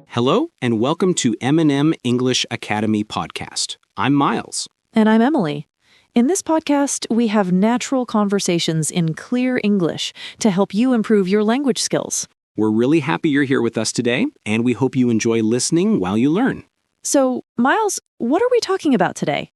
Hello, and welcome to M&M English Academy Podcast. I'm Miles. And I'm Emily. In this podcast, we have natural conversations in clear English to help you improve your language skills. We're really happy you're here with us today, and we hope you enjoy listening while you learn. So, Miles, what are we talking about today?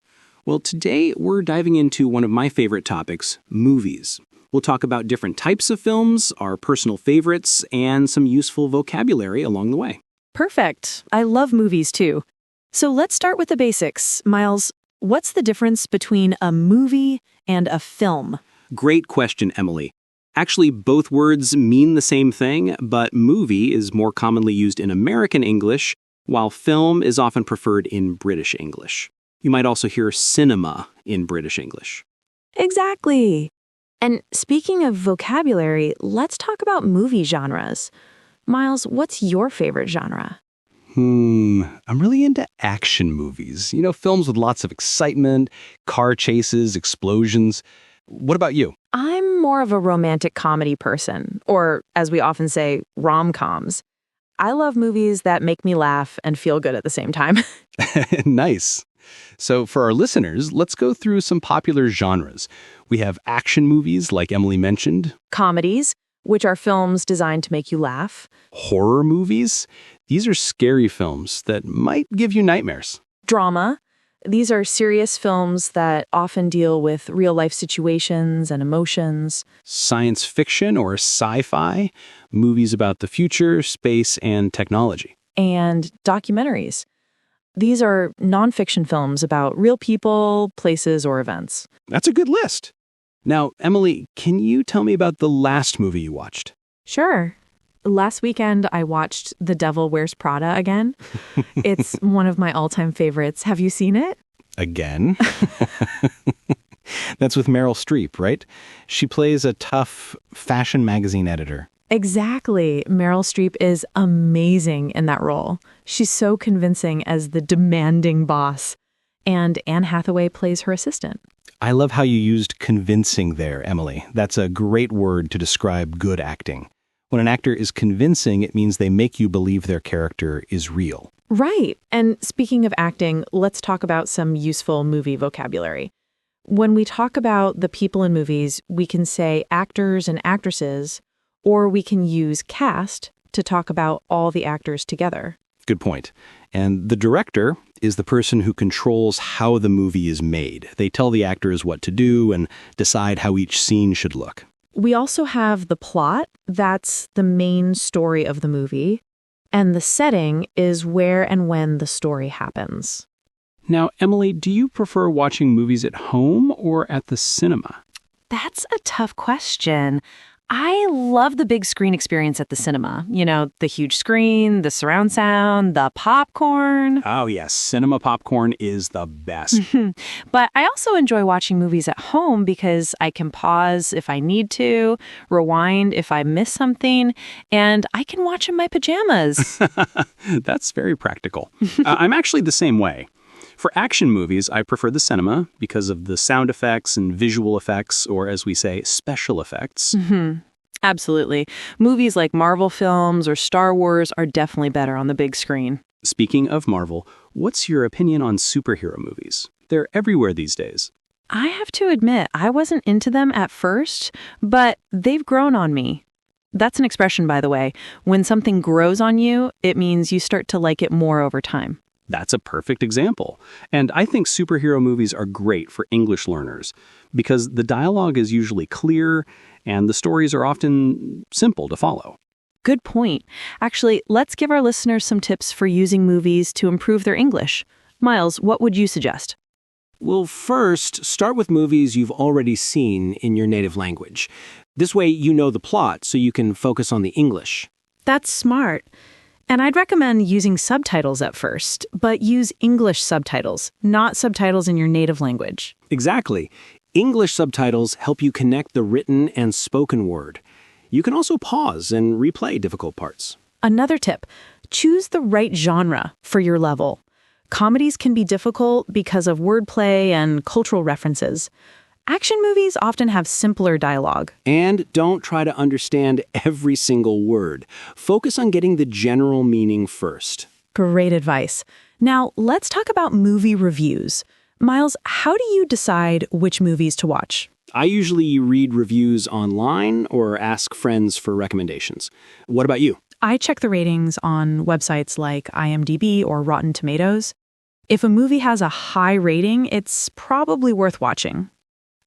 Well, today we're diving into one of my favorite topics, movies. We'll talk about different types of films, our personal favorites, and some useful vocabulary along the way. Perfect. I love movies too. So let's start with the basics. Miles, what's the difference between a movie and a film? Great question, Emily. Actually, both words mean the same thing, but movie is more commonly used in American English, while film is often preferred in British English. You might also hear cinema in British English. Exactly. And speaking of vocabulary, let's talk about movie genres. Miles, what's your favorite genre? I'm really into action movies. Films with lots of excitement, car chases, explosions. What about you? I'm more of a romantic comedy person, or as we often say, rom-coms. I love movies that make me laugh and feel good at the same time. Nice. So for our listeners, let's go through some popular genres. We have action movies, like Emily mentioned. Comedies, which are films designed to make you laugh. Horror movies. These are scary films that might give you nightmares. Drama. These are serious films that often deal with real-life situations and emotions. Science fiction or sci-fi. Movies about the future, space, and technology. And documentaries. These are nonfiction films about real people, places, or events. That's a good list. Now, Emily, can you tell me about the last movie you watched? Sure. Last weekend, I watched The Devil Wears Prada again. It's one of my all-time favorites. Have you seen it? Again? That's with Meryl Streep, right? She plays a tough fashion magazine editor. Exactly. Meryl Streep is amazing in that role. She's so convincing as the demanding boss. And Anne Hathaway plays her assistant. I love how you used convincing there, Emily. That's a great word to describe good acting. When an actor is convincing, it means they make you believe their character is real. Right. And speaking of acting, let's talk about some useful movie vocabulary. When we talk about the people in movies, we can say actors and actresses, or we can use cast to talk about all the actors together. Good point. And the director is the person who controls how the movie is made. They tell the actors what to do and decide how each scene should look. We also have the plot. That's the main story of the movie. And the setting is where and when the story happens. Now, Emily, do you prefer watching movies at home or at the cinema? That's a tough question. I love the big screen experience at the cinema. The huge screen, the surround sound, the popcorn. Oh, yes. Cinema popcorn is the best. But I also enjoy watching movies at home because I can pause if I need to, rewind if I miss something, and I can watch in my pajamas. That's very practical. I'm actually the same way. For action movies, I prefer the cinema because of the sound effects and visual effects, or as we say, special effects. Absolutely. Movies like Marvel films or Star Wars are definitely better on the big screen. Speaking of Marvel, what's your opinion on superhero movies? They're everywhere these days. I have to admit, I wasn't into them at first, but they've grown on me. That's an expression, by the way. When something grows on you, it means you start to like it more over time. That's a perfect example. And I think superhero movies are great for English learners because the dialogue is usually clear and the stories are often simple to follow. Good point. Actually, let's give our listeners some tips for using movies to improve their English. Miles, what would you suggest? Well, first, start with movies you've already seen in your native language. This way you know the plot so you can focus on the English. That's smart. And I'd recommend using subtitles at first, but use English subtitles, not subtitles in your native language. Exactly. English subtitles help you connect the written and spoken word. You can also pause and replay difficult parts. Another tip, choose the right genre for your level. Comedies can be difficult because of wordplay and cultural references. Action movies often have simpler dialogue. And don't try to understand every single word. Focus on getting the general meaning first. Great advice. Now, let's talk about movie reviews. Miles, how do you decide which movies to watch? I usually read reviews online or ask friends for recommendations. What about you? I check the ratings on websites like IMDb or Rotten Tomatoes. If a movie has a high rating, it's probably worth watching.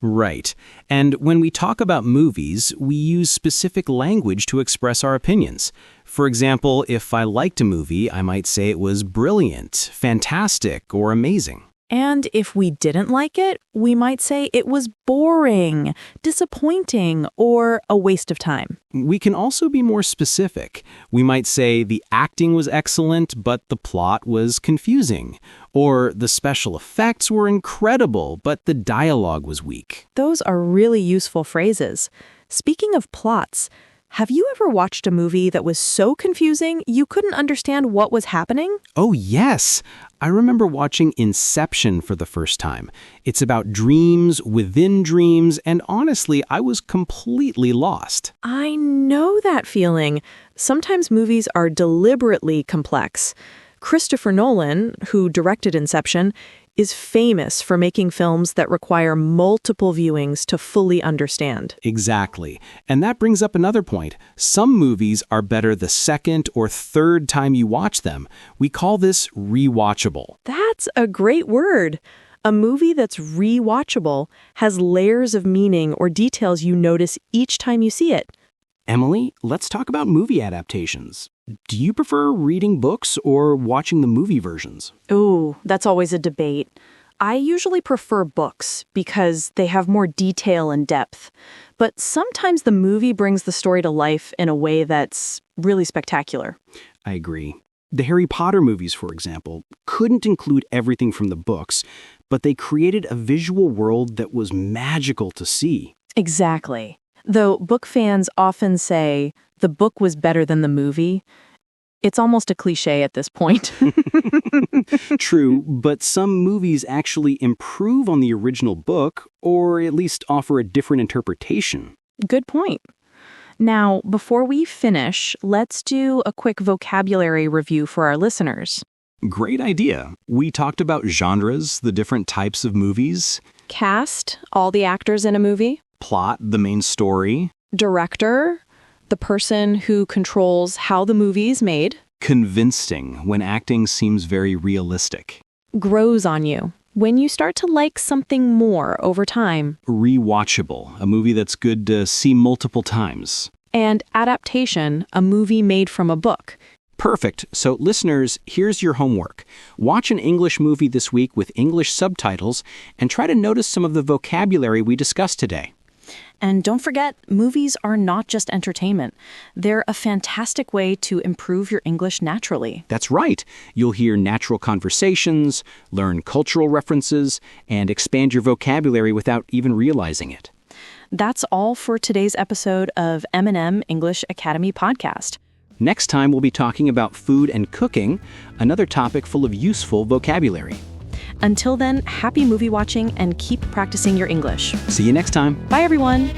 Right. And when we talk about movies, we use specific language to express our opinions. For example, if I liked a movie, I might say it was brilliant, fantastic, or amazing. And if we didn't like it, we might say it was boring, disappointing, or a waste of time. We can also be more specific. We might say the acting was excellent, but the plot was confusing. Or the special effects were incredible, but the dialogue was weak. Those are really useful phrases. Speaking of plots, have you ever watched a movie that was so confusing you couldn't understand what was happening? Oh, yes. I remember watching Inception for the first time. It's about dreams within dreams, and honestly, I was completely lost. I know that feeling. Sometimes movies are deliberately complex. Christopher Nolan, who directed Inception, is famous for making films that require multiple viewings to fully understand. Exactly. And that brings up another point. Some movies are better the second or third time you watch them. We call this rewatchable. That's a great word. A movie that's rewatchable has layers of meaning or details you notice each time you see it. Emily, let's talk about movie adaptations. Do you prefer reading books or watching the movie versions? Ooh, that's always a debate. I usually prefer books because they have more detail and depth. But sometimes the movie brings the story to life in a way that's really spectacular. I agree. The Harry Potter movies, for example, couldn't include everything from the books, but they created a visual world that was magical to see. Exactly. Though book fans often say the book was better than the movie, it's almost a cliche at this point. True, but some movies actually improve on the original book, or at least offer a different interpretation. Good point. Now, before we finish, let's do a quick vocabulary review for our listeners. Great idea. We talked about genres, the different types of movies. Cast, all the actors in a movie. Plot, the main story. Director, the person who controls how the movie is made. Convincing, when acting seems very realistic. Grows on you, when you start to like something more over time. Rewatchable, a movie that's good to see multiple times. And adaptation, a movie made from a book. Perfect. So listeners, here's your homework. Watch an English movie this week with English subtitles and try to notice some of the vocabulary we discussed today. And don't forget, movies are not just entertainment. They're a fantastic way to improve your English naturally. That's right. You'll hear natural conversations, learn cultural references, and expand your vocabulary without even realizing it. That's all for today's episode of M&M English Academy Podcast. Next time, we'll be talking about food and cooking, another topic full of useful vocabulary. Until then, happy movie watching and keep practicing your English. See you next time. Bye, everyone.